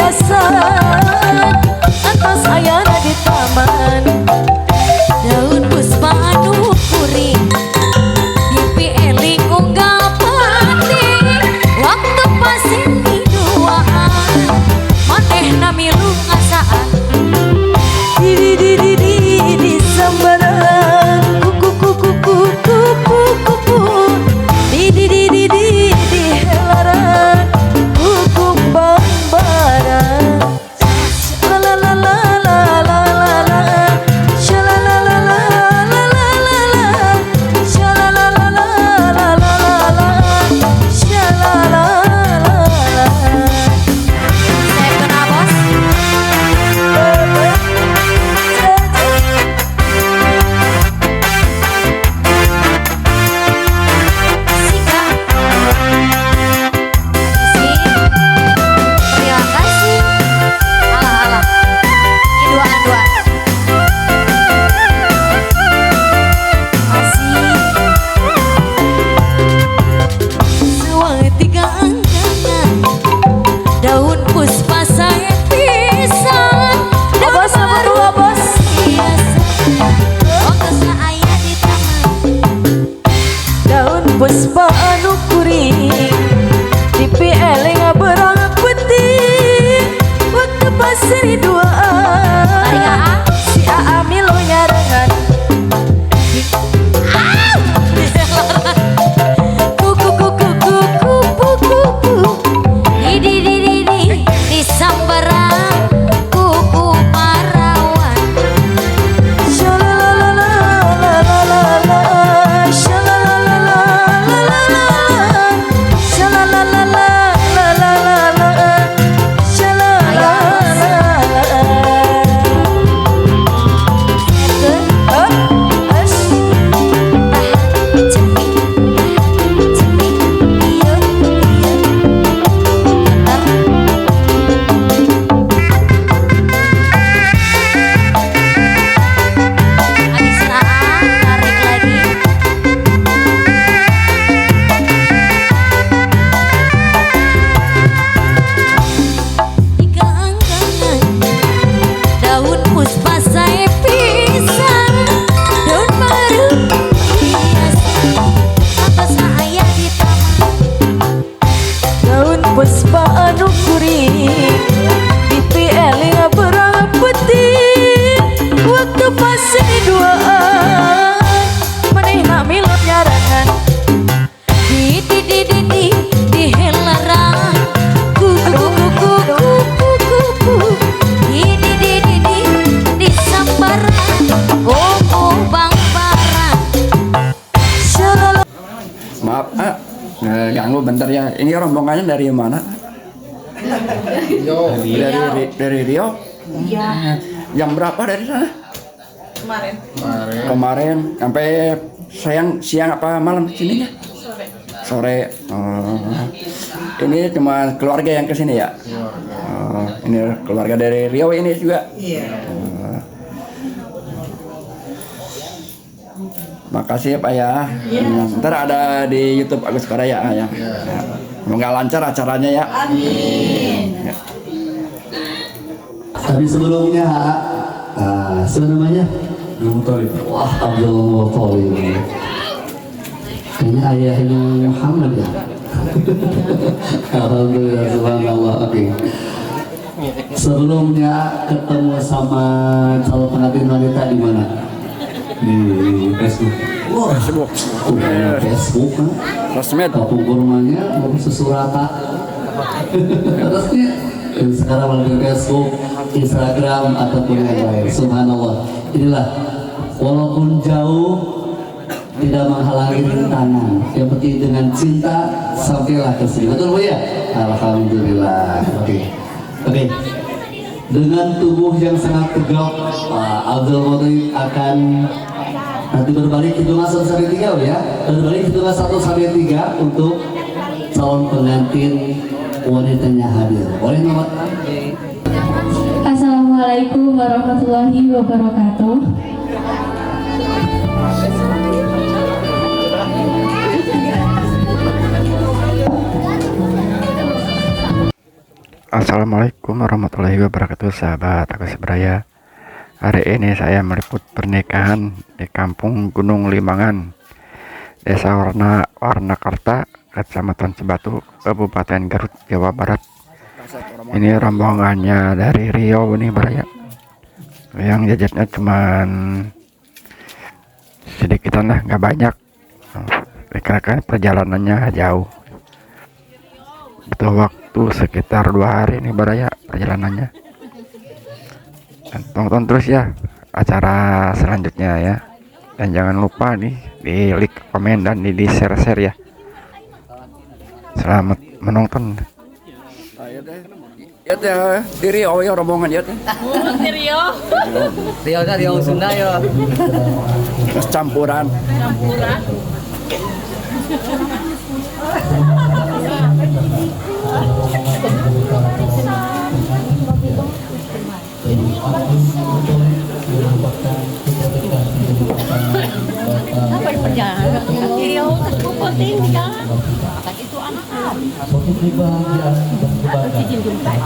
hiasan atas ayana di taman. Daun puspa anu kuring dipieling unggal pati waktu pasir duaan manehna milu ngasaan di sambaran kuku kuku kuku kuku di helaran kuku bambaran la la la la la la la la sha la la la la la la la la sha la la la la la la la la sha la la la la. Saya kena bos. Terima kasih. Alah alah. Ini duaan-duaan. Masih. Sewatiga angkangan daun puspa saya pisan. Bos nomor 2 bos. Ongkosna aya di taman. Daun puspa anu kuring dipieling berang putih waktu pasir duaan si Aa Milo nyarengan kuku kuku kuku kuku di sambaran kuku parawan shalalala la la la la shalalala la la la shalalala la la la la shalalala. Daun puspa saya pisan daun baru hiasan atas ayah di taman. Daun puspa anu kuring dipieling berang putih waktu pasir duaan manehna milot nyarangan di helaran kuku kuku kuku kuku di sambaran kuku bangbaran. Maaf, ganggu bentar ya. Ini rombongannya dari mana? Dari Rio. Iya. Jam berapa dari sana? Kemarin. Kemarin sampai siang apa malam sininya? Sore. Oh. Ini cuma keluarga yang kesini ya? Oh, ini keluarga dari Rio ini juga. Iya. Makasih ya Pak ya. Ntar ada di YouTube Agus Karaya ya. Semoga lancar acaranya ya. Amin. Ya. Tapi sebelumnya, siapa namanya? Mutalib. Wah, Abdul Mutalib. Kayaknya ayahnya Muhammad ya. Alhamdulillah, subhanallah. Oke. Sebelumnya ketemu sama calon pengantin wanita di mana? Di Facebook. Wah, Facebook. Facebook kan? Sosmed. Kampung rumahnya mau sesurata. Terusnya sekarang melalui Facebook, Instagram ataupun yang lain. Subhanallah. Inilah walaupun jauh tidak menghalangi rintangan. Yang penting dengan cinta sampailah ke sini. Betul Bu ya? Alhamdulillah. Oke. Dengan tubuh yang sangat tegap, Pak Abdul Mutalib akan nanti berbalik hitungan 1 sampai 3 ya. Berbalik hitungan 1 sampai 3 untuk calon pengantin wanitanya hadir. Boleh nomor? Assalamualaikum warahmatullahi wabarakatuh. Assalamualaikum warahmatullahi wabarakatuh, sahabat aku seberaya. Hari ini saya meliput pernikahan di Kampung Gunung Limangan, Desa Warnakarta, Kecamatan Cibatu, Kabupaten Garut, Jawa Barat. Ini rombongannya dari Riau ini beraya. Yang jajaknya cuman sedikitan lah, nggak banyak. Dikarenakan perjalanannya jauh. Butuh waktu sekitar 2 hari nih beraya perjalanannya. Dan tonton terus ya acara selanjutnya ya. Dan jangan lupa nih di like, komen, dan di share ya. Selamat menonton. Ya teh di Riau ya rombongan ya teh. Riau Sunda ya. Terus campuran. Apa perjalanan Riau ke penting kan? Itu anak-anak. Izin jumpai.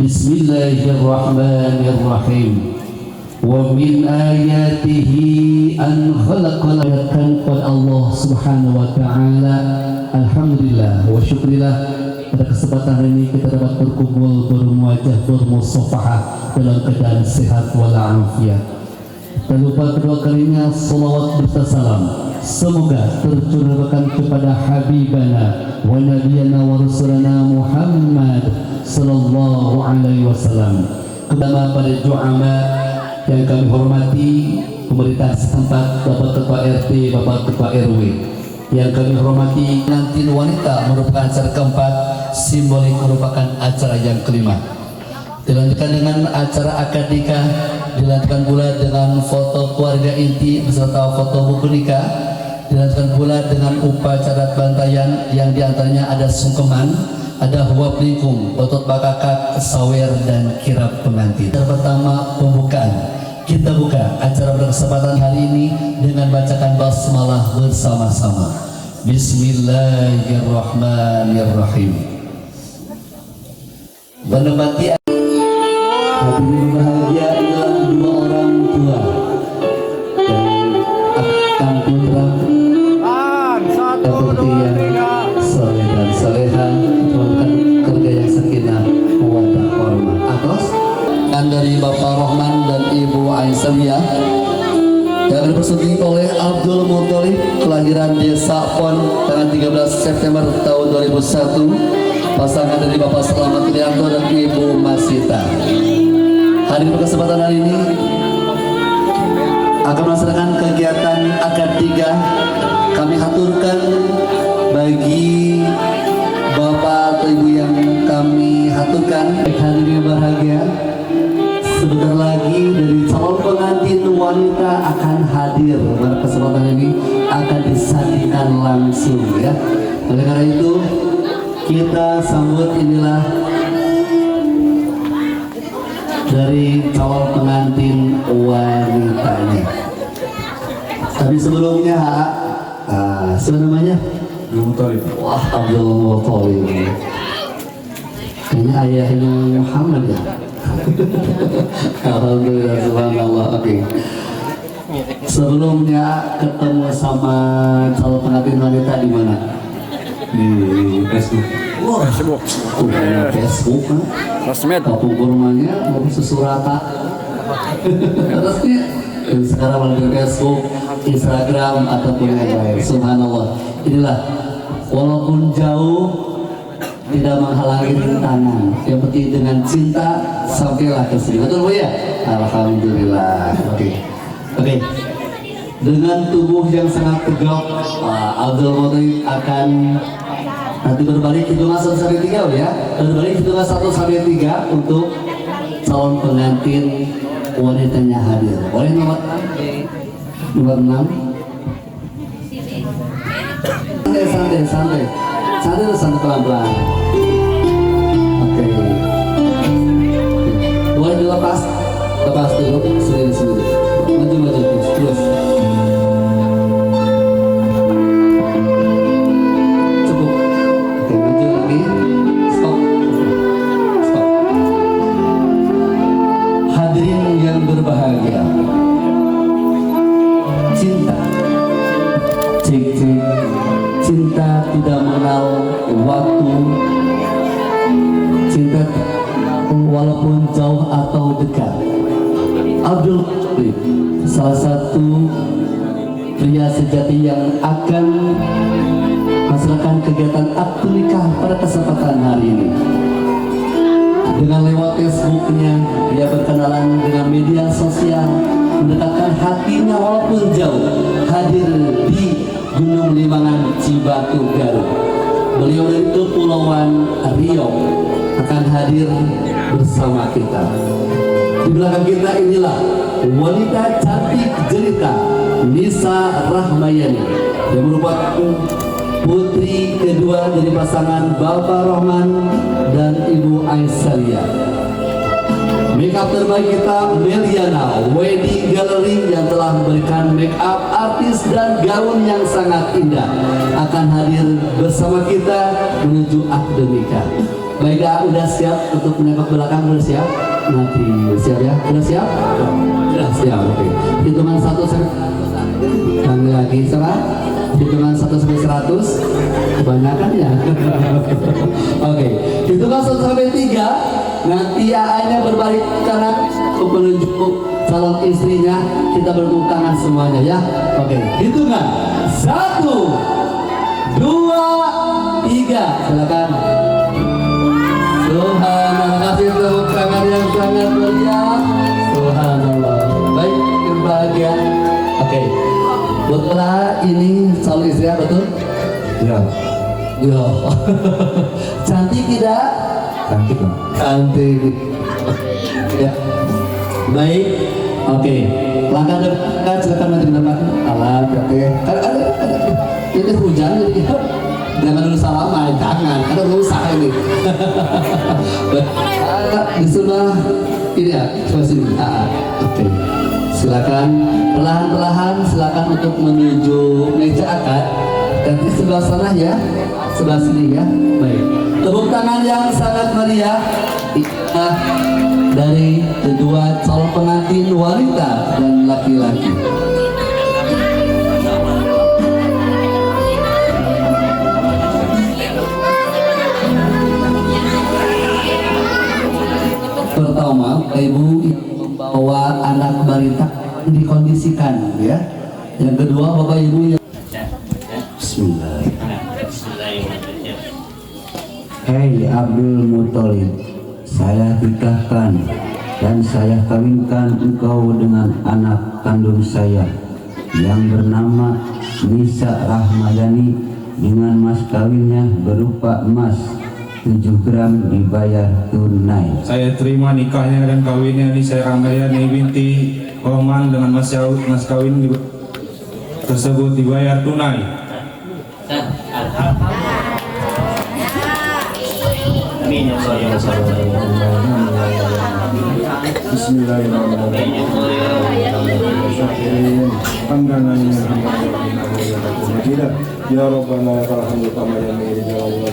Bismillahirrahmanirrahim. Wa min ayatihi an khalaqalakan pada Allah Subhanahu wa taala. Alhamdulillah wa syukrillah, pada kesempatan hari ini kita dapat berkumpul, bermuajah, bermusafahah dalam keadaan sehat walafiat. Dan lupa kedua kalinya salawat serta salam semoga tercurahkan kepada habibana wa nabiyana wa rasulana Muhammad sallallahu alaihi wasallam. Pertama pada ju'ama yang kami hormati, pemerintah setempat, Bapak Ketua RT, Bapak Ketua RW yang kami hormati, pengantin wanita merupakan acara keempat simbolik merupakan acara yang kelima. Dilanjutkan dengan acara akad nikah, dilanjutkan pula dengan foto keluarga inti beserta foto buku nikah, dilanjutkan pula dengan upacara bantayan yang diantaranya ada sungkeman, ada huwab lingkung, otot bakakak, sawer, dan kirap pengantin. Yang pertama pembukaan. Kita buka acara berkesempatan hari ini dengan bacakan basmalah bersama-sama. Bismillahirrahmanirrahim. Menempati hadirin bahagia adalah dua orang tua dan akang putra seperti yang soleh dan soleha melakukan kerja yang sakinah mawaddah warahmah. Atas dari Bapak Rohman dan Ibu Aisyah yang dipersetujui oleh Abdul Muthalib, kelahiran Desa Pon tanggal 13 September tahun 2001, pasangan dari Bapak Selamat Irianto dan Ibu Masita. Hari berkesempatan hari ini akan melaksanakan kegiatan akad nikah. Kami haturkan bagi Bapak atau Ibu yang kami haturkan. Hadirin berbahagia, sebentar lagi dari calon pengantin wanita akan hadir. Pada kesempatan ini akan disaksikan langsung ya. Oleh karena itu kita sambut inilah dari calon pengantin wanitanya. Tapi sebelumnya siapa namanya? Muthalib. Wah, Abdul Muthalib. Ini ayahnya Muhammad ya. Alhamdulillah, subhanallah. Oke. Sebelumnya ketemu sama calon pengantin wanita di mana? Di Facebook. Wah, Facebook. Facebook kan? Sosmed. Kampung rumahnya mau Susurata. Terusnya sekarang melalui Facebook, Instagram ataupun yang lain. Subhanallah. Inilah walaupun jauh tidak menghalangi rintangan. Yang penting dengan cinta sampailah ke sini. Betul Bu ya? Alhamdulillah. Oke. Dengan tubuh yang sangat tegap, Abdul Muthalib akan nanti berbalik hitungan 1 sampai 3 ya. Berbalik hitungan 1 sampai 3 untuk calon pengantin wanitanya hadir. Boleh nomor 6? Santai pelan-pelan. Oke. Boleh dilepas dulu sendiri. Maju terus. Cukup. Oke, maju lagi. Stop. Hadirin yang berbahagia, cinta. Cinta tidak mengenal waktu. Cinta walaupun jauh atau dekat. Abdul Muthalib, salah satu pria sejati yang akan melaksanakan kegiatan akad nikah pada kesempatan hari ini. Dengan lewat Facebooknya, dia berkenalan dengan media sosial, mendekatkan hatinya walaupun jauh, hadir di Gunung Limangan, Cibatu, Garut. Beliau dari Kepulauan Riau akan hadir bersama kita. Di belakang kita inilah wanita cantik jelita Nisa Rahmayani yang merupakan putri kedua dari pasangan Bapak Rohman dan Ibu Aisyah. Make up terbaik kita Meliana Wedding Gallery yang telah memberikan make up artis dan gaun yang sangat indah akan hadir bersama kita menuju akad nikah. Baiklah, udah siap untuk menengok belakang? Udah siap? Nanti siap ya? Udah siap? Udah siap, oke. Hitungan 1 sampai 100. Kami lagi sama hitungan 1 sampai 100. Kebanyakan ya. Oke, hitungan 1 sampai 3. Nanti AA-nya berbalik kanan untuk menunjuk calon istrinya. Kita bertepuk tangan semuanya ya. Oke, hitungan 1, 2, 3. Silakan. Subhanallah, kasih tepuk tangan yang sangat meriah. Subhanallah. Baik, berbahagia. Oke, buatlah ini calon istri ya, betul? Ya. Yo. Cantik tidak? Cantik Bang. Cantik. Ya. Baik. Oke. Langkah depan silakan maju ke depan. Alat. Oke. Ada. Ini hujan jadi. Jangan dulu salaman, jangan. Ada rusak ini. Di sebelah ini ya, sebelah sini. Oke. Silakan perlahan-perlahan silakan untuk menuju meja akad. Dan di sebelah sana ya, sebelah sini ya. Baik. Tepuk tangan yang sangat meriah dari kedua calon pengantin wanita dan laki-laki. Pertama, ibu membawa anak balita dikondisikan ya. Yang kedua, bapak ibu yang Bismillah. Hei Abdul Muthalib, saya nikahkan dan saya kawinkan engkau dengan anak kandung saya yang bernama Nisa Rahmayani dengan mas kawinnya berupa emas 7 gram dibayar tunai. Saya terima nikahnya dan kawinnya Nisa Rahmayani binti Roman dengan mas kawin tersebut dibayar tunai. Ya Rabbana ya Rahman kama ya Miri ya Allah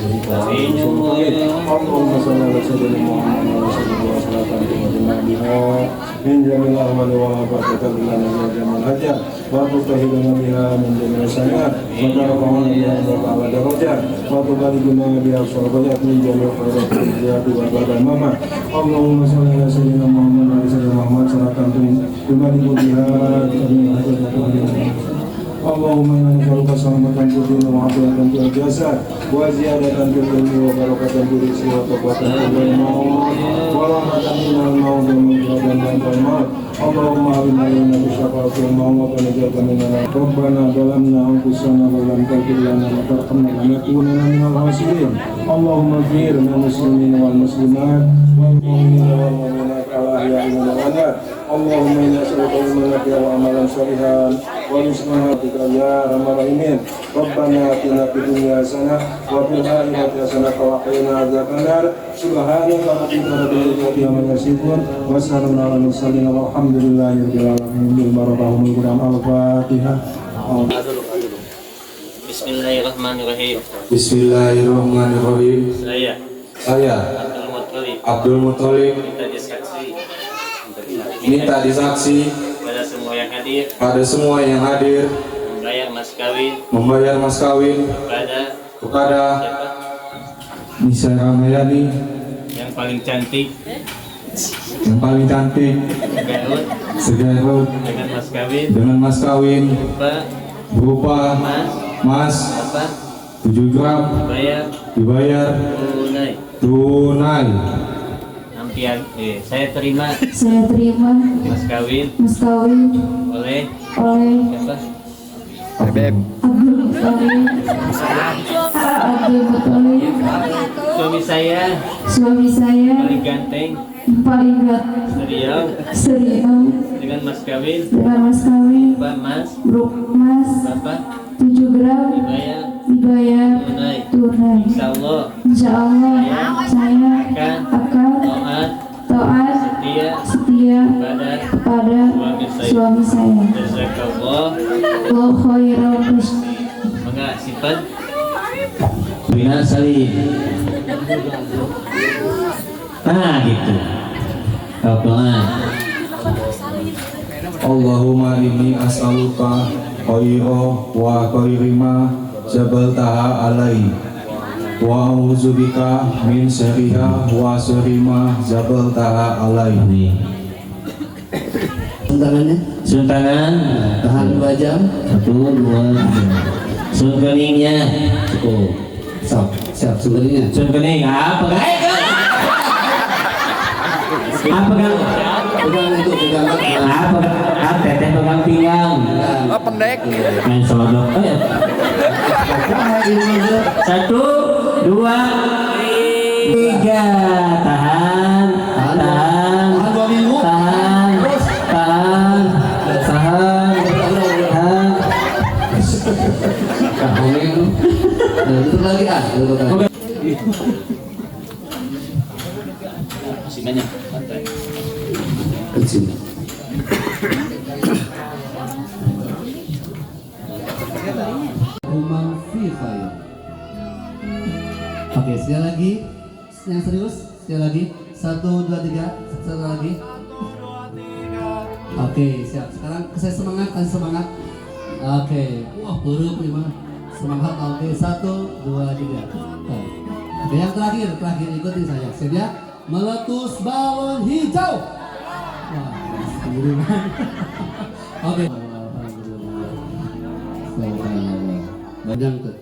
Allahumma salli ala sayyidina Muhammad wa sallallahu alaihi wasallam min jamil ahmad wa barakatuh lana ya jamal hajar wa tutahhiruna biha min jamil sanat wa karamana biha ala darajat wa tubaliguna biha salawat min jamil khairat wa barakatuh mama Allahumma salli ala sayyidina Muhammad wa sallallahu alaihi wasallam tubaligu biha min hajat Allahumma inna nas'aluka salamatan fid din wa 'afiyatan fil jasad wa ziyadatan fil ilmi wa barakatan fil rizqi wa taqwatan fil maut wa rahmatan minal maut wa maghfiratan minal maut Allahumma arina lana bi syafa'atil maut wa najatan minal Rabbana zalamna anfusana wa lam taghfir lana wa tarhamna lanakunanna minal khasirin Allahumma ighfir lil muslimina wal muslimat wal mu'minina wal mu'minat al-ahya'i minal amwat Allahumma inna nas'aluka ilman nafi'an wa amalan shalihan wa rizqan ya arhamar rahimin Rabbana atina fid dunya hasanah wa fil akhirati hasanah wa qina adzabannar subhanaka rabbika rabbil izzati amma yasifun wa salamun alal mursalin walhamdulillahi rabbil alamin bil barakahumul qur'an al-fatihah Bismillahirrahmanirrahim. Bismillahirrahmanirrahim. Saya Abdul Muthalib minta disaksi pada semua yang hadir membayar mas kawin kepada Nisa Rahmayani yang paling cantik segarut dengan mas kawin berupa emas 7 gram dibayar tunai. Saya terima mas kawin oleh Beb. Abdul Muthalib. suami saya paling ganteng Seriau dengan mas kawin berupa emas Bapak 7 gram dibayar tunai. Insya Allah saya akan taat setia kepada suami saya. Allah khairal Maka sifat Bina Salim. Gitu. Allahumma inni as'aluka khaira wa khairima jabaltaha alai wa a'udzubika min syarriha wa syarrima jabaltaha alai. Tangan tahan 2 jam. 1, 2, 3. Sun keningnya cukup. Siap sun keningnya. Sun kening apa guys? Apa kan? Apa teteh pegang pinggang. Pendek. Main selodok. Satu, dua, tiga. Tahan, tahan, tahan, tahan, tahan, tahan. Tutup lagi ah. Masih banyak. Santai. Kecil. Umang FIFA ya. Oke, sekali lagi. Yang serius, sekali lagi. 1, 2, 3. Sekali lagi. Oke, siap. Sekarang saya semangat, kasih semangat. Oke. Wah, buruk gimana? Semangat. Oke, 1, 2, 3. Oke, yang terakhir ikutin saya. Siap ya? Meletus balon hijau. Wah, keburu-buru. Oke. Badan ke.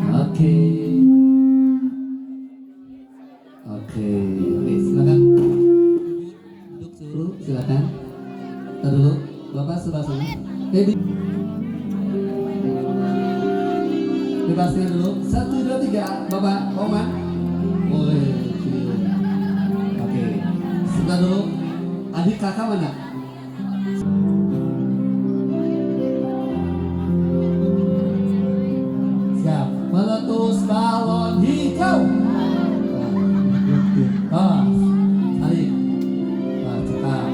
Oke. Oke, silakan. Duduk dulu, silakan. Tar dulu, Bapak sebelah sana. Bebasnya dulu. 1, 2, 3, Bapak, Oman. Boleh. Oke. Sebentar dulu. Adik kakak mana? Siap. Meletus balon hijau. Tarik. Cepat.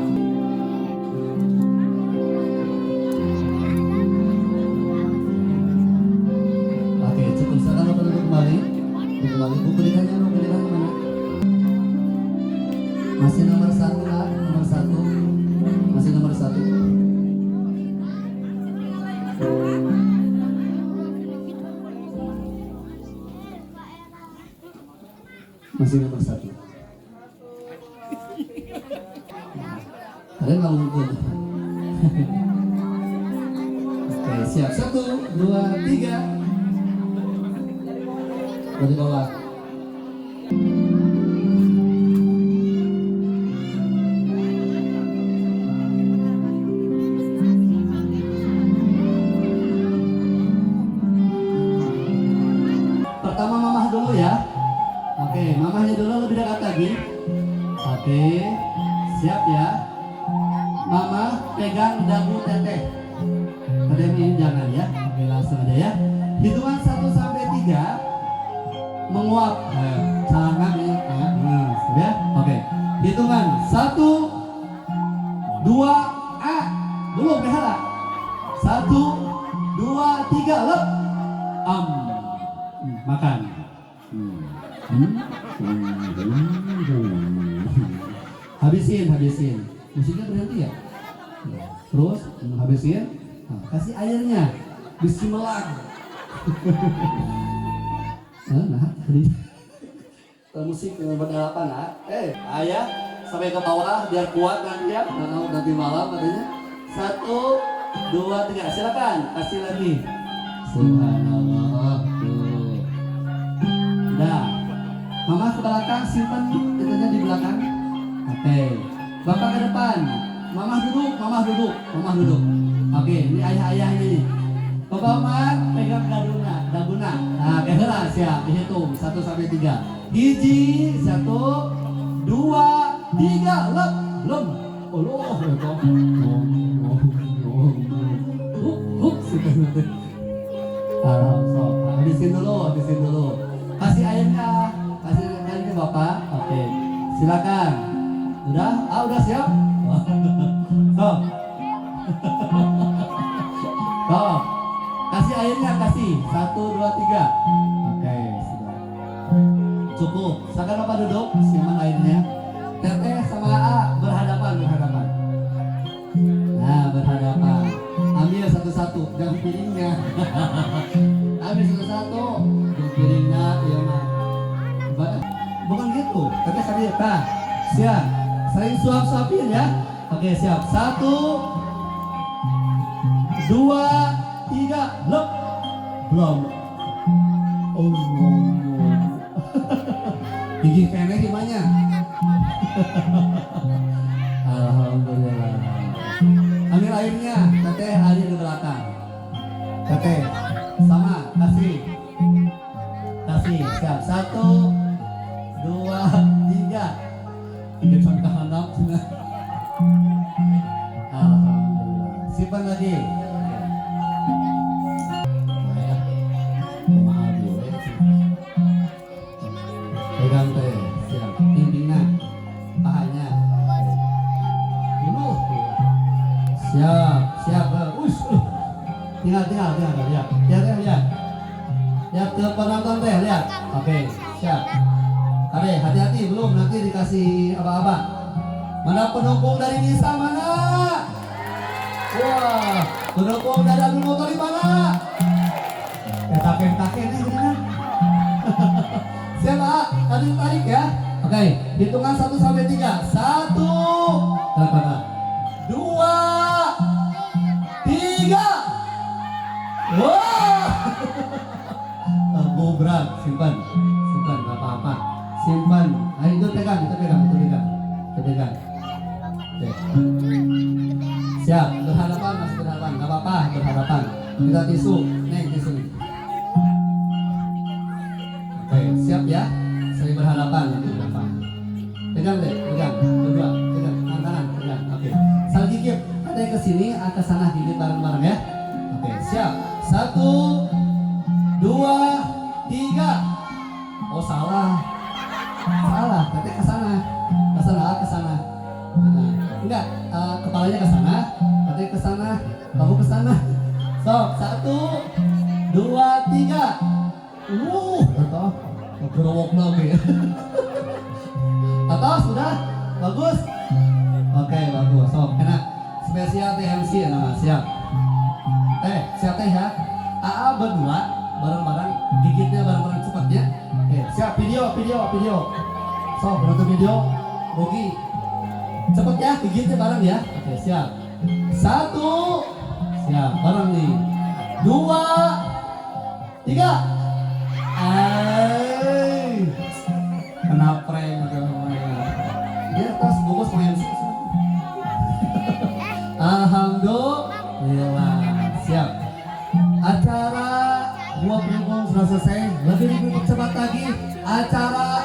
Oke, cukup. Sekarang Bapak duduk kembali. Buku dikanya mana? Masih nomor 1 lah, nomor 1. Masih nomor 1. Masih nomor 1. Kalian nggak mungkin. Oke, siap. 1, 2, 3. Dari bawah. Pertama mamah dulu ya. Oke, mamahnya dulu lebih dekat lagi. Oke, siap ya. Mama pegang dagu teteh. Kadang ini jangan ya. Oke, langsung aja ya. Hitungan 1 sampai 3 menguap. Calangan ya. Siap ya. Oke. Hitungan 1, 2, belum kehala. 1, 2, 3, lep. Makan. Habisin. Musiknya berhenti ya. Terus habisin. Kasih airnya. Bismillah. Musik berdelapan ayah sampai ke bawah biar kuat nanti ya. Nanti malam katanya. 1, 2, 3. Silakan kasih lagi. Subhanallah. Nah, mama ke belakang, simpan itunya di belakang. Oke, bapak ke depan. Mama duduk. Oke, ini ayah-ayahnya nih. Bapak Omar pegang daguna. Nah, kehela siap. Dihitung 1 sampai 3. Hiji, 1, 2, 3, lep. Lem. Allah, habisin dulu. Kasih airnya Bapak. Oke, silakan. Udah siap? Tuh. Kasih airnya, kasih. 1, 2, 3. Oke, sudah. Cukup. Silakan Bapak duduk, simpan airnya. Teteh sama AA berhadapan. Nah, berhadapan. Ambil satu-satu, jangan piringnya. Ambil satu-satu, jangan piringnya, ya mah. Bukan gitu, teteh sambil. Nah, siap. Saling suap-suapin ya. Oke, siap. 1, 2, 3, lep. Belum. Oh no. Gigi kene gimana? Alhamdulillah. lainnya, teteh ada di belakang. Teteh, sama, kasih. Kasih, siap. 1, 2, 3. Ini contoh anak. Alhamdulillah. Simpan lagi. Maaf ya. Pegang teh, siap. Pimpinnya, pahanya. Dulu. Siap, siap. Tinggal, lihat. Lihat ke penonton teh, lihat. Oke, siap. Kade, hati-hati belum nanti dikasih apa-apa. Mana pendukung dari Nisa mana? Wah, pendukung dari Abdul Muthalib mana? Taken nih gimana? Siapa? Tarik ya. Oke, hitungan 1 sampai 3. 1, 2, 3. Wah. Berat, simpan, nggak apa-apa. Simpan. Ayo itu pegang. Oke. Siap, berhadapan, nggak apa-apa, berhadapan. Kita tisu, tisu. Oke, siap ya. Saya berhadapan. Pegang deh, berdua, pegang, kanan, pegang. Oke, saling gigit. Ada yang kesini, ke sana gigit bareng-bareng ya. Oke, siap. 1, 2, 3. Oh salah. Nanti ke sana. Enggak, kepalanya ke sana, nanti ke sana, kamu ke sana. So, 1, 2, 3. Betul. Berowok lagi. Atas sudah, bagus. Oke, bagus. So, enak. Spesial TMC ya nama, siap. Siap teh ya. AA berdua, bareng-bareng, gigitnya bareng-bareng cepatnya. Oke, siap. Video. So, penonton video, Bogi. Cepet ya, gigitnya bareng ya. Oke, siap. 1, siap, bareng nih. 2, 3. Kena prank di atas bungkus main. Alhamdulillah, siap. Acara 2 pendukung sudah selesai. Lebih cepat lagi, acara